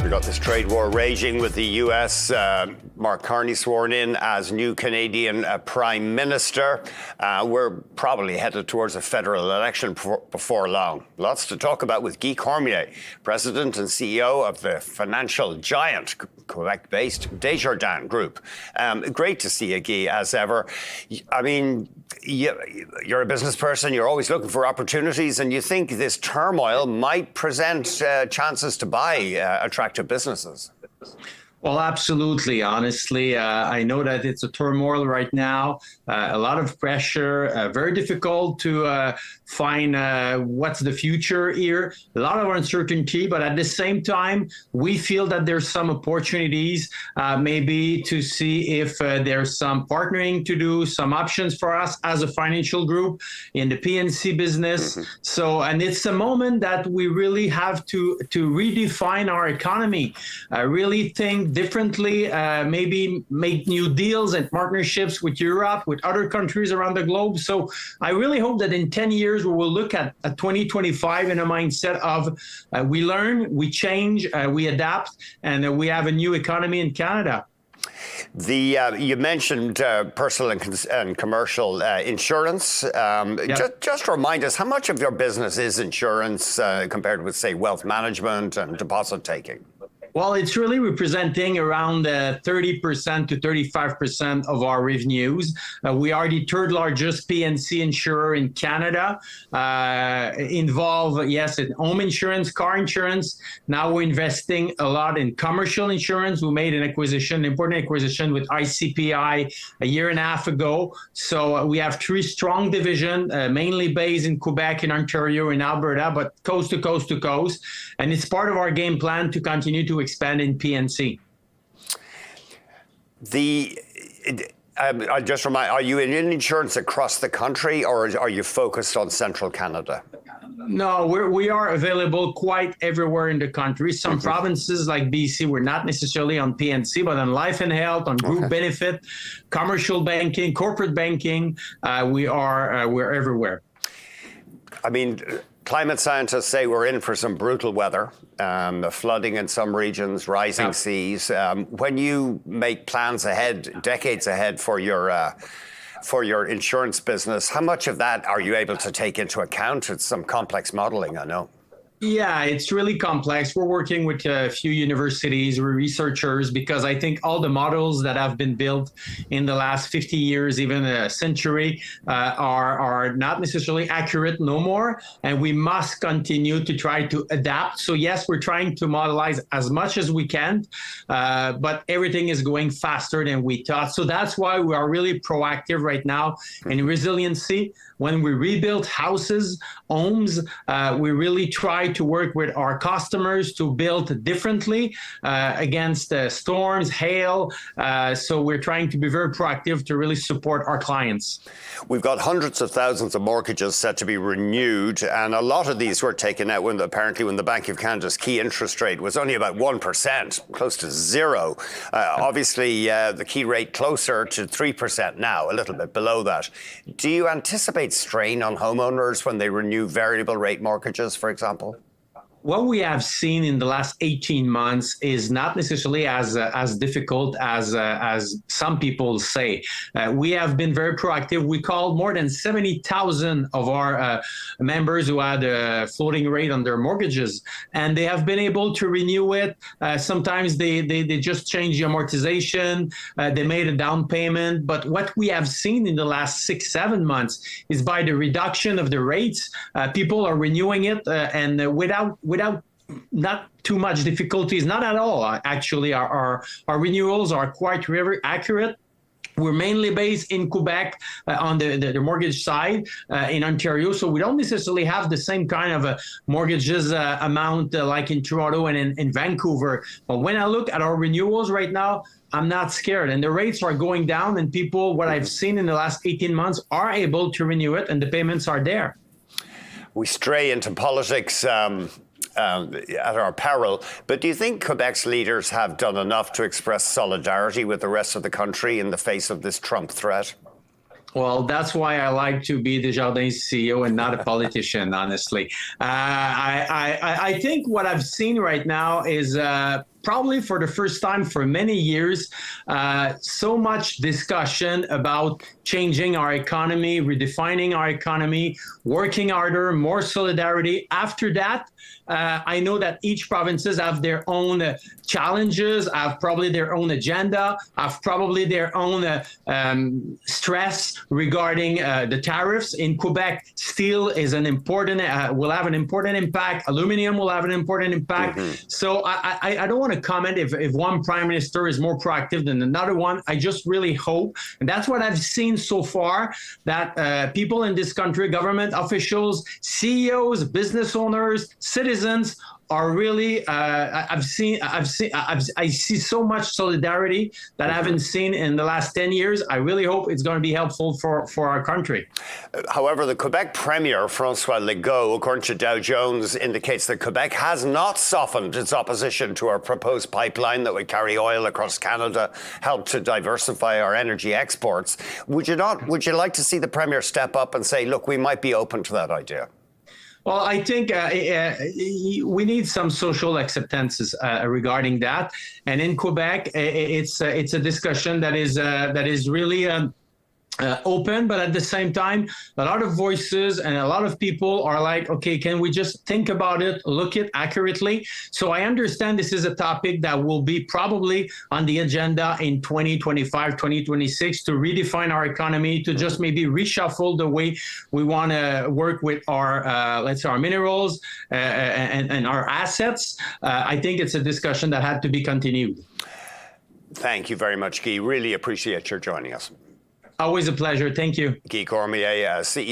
We've got this trade war raging with the US. Mark Carney sworn in as new Canadian Prime Minister. We're probably headed towards a federal election before long. Lots to talk about with Guy Cormier, President and CEO of the financial giant, Quebec-based Desjardins Group. Great to see you, Guy, as ever. I mean, you're a business person, you're always looking for opportunities, and you think this turmoil might present chances to buy attractive businesses. Well, absolutely. Honestly, I know that it's a turmoil right now, a lot of pressure, very difficult to find what's the future here, a lot of uncertainty. But at the same time, we feel that there's some opportunities, maybe to see if there's some partnering to do, some options for us as a financial group in the P&C business. So, and it's a moment that we really have to redefine our economy, really think differently, maybe make new deals and partnerships with Europe, with other countries around the globe. So I really hope that in 10 years, we will look at 2025 in a mindset of we learn, we change, we adapt, and we have a new economy in Canada. You mentioned personal and commercial insurance. Just remind us, how much of your business is insurance compared with, say, wealth management and deposit taking? Well, it's really representing around 30% to 35% of our revenues. We are the third largest P&C insurer in Canada, involved, yes, in home insurance, car insurance. Now we're investing a lot in commercial insurance. We made an important acquisition with ICPI a year and a half ago. So we have three strong divisions, mainly based in Quebec, in Ontario, in Alberta, but coast to coast to coast. And it's part of our game plan to continue to expand in P&C. I just remind, are you in insurance across the country, or are you focused on central Canada? No, we are available quite everywhere in the country. Some provinces like BC, we're not necessarily on P&C, but on life and health, on group benefit, commercial banking, corporate banking, we're everywhere. I mean, climate scientists say we're in for some brutal weather, flooding in some regions, rising seas. When you make plans ahead, decades ahead for your insurance business, how much of that are you able to take into account? It's some complex modeling, I know. Yeah, it's really complex. We're working with a few universities, researchers, because I think all the models that have been built in the last 50 years, even a century, are not necessarily accurate no more. And we must continue to try to adapt. So yes, we're trying to modelize as much as we can, but everything is going faster than we thought. So that's why we are really proactive right now in resiliency. When we rebuild houses, homes, we really try to work with our customers to build differently against storms, hail. So we're trying to be very proactive to really support our clients. We've got hundreds of thousands of mortgages set to be renewed, and a lot of these were taken out when the Bank of Canada's key interest rate was only about 1%, close to zero. Obviously, the key rate closer to 3% now, a little bit below that. Do you anticipate strain on homeowners when they renew variable rate mortgages, for example? What we have seen in the last 18 months is not necessarily as difficult as some people say. We have been very proactive. We called more than 70,000 of our members who had a floating rate on their mortgages, and they have been able to renew it. Sometimes they just change the amortization. They made a down payment. But what we have seen in the last 6-7 months is by the reduction of the rates, people are renewing it and without not too much difficulties, not at all. Actually, our renewals are quite very accurate. We're mainly based in Quebec on the mortgage side in Ontario, so we don't necessarily have the same kind of mortgages amount like in Toronto and in Vancouver. But when I look at our renewals right now, I'm not scared, and the rates are going down, and people, what I've seen in the last 18 months, are able to renew it, and the payments are there. We stray into politics at our peril. But do you think Quebec's leaders have done enough to express solidarity with the rest of the country in the face of this Trump threat? Well, that's why I like to be Desjardins CEO and not a politician, honestly. I think what I've seen right now is probably for the first time for many years, so much discussion about changing our economy, redefining our economy, working harder, more solidarity. After that, I know that each provinces have their own challenges, have probably their own agenda, have probably their own stress regarding the tariffs. In Quebec, steel is an important, will have an important impact. Aluminum will have an important impact. So I don't want to comment if one prime minister is more proactive than another one. I just really hope, and that's what I've seen so far, that people in this country, government officials, CEOs, business owners, citizens, are really I see so much solidarity that I haven't seen in the last 10 years. I really hope it's going to be helpful for our country. However, the Quebec Premier, François Legault, according to Dow Jones, indicates that Quebec has not softened its opposition to our proposed pipeline that would carry oil across Canada, help to diversify our energy exports. Would you like to see the Premier step up and say, look, we might be open to that idea? Well, I think we need some social acceptances regarding that, and in Quebec, it's a discussion that is really open, but at the same time, a lot of voices and a lot of people are like, okay, can we just think about it, look it accurately? So I understand this is a topic that will be probably on the agenda in 2025, 2026 to redefine our economy, to just maybe reshuffle the way we want to work with our, let's say, our minerals and our assets. I think it's a discussion that had to be continued. Thank you very much, Guy. Really appreciate your joining us. Always a pleasure. Thank you. Guy Cormier, CEO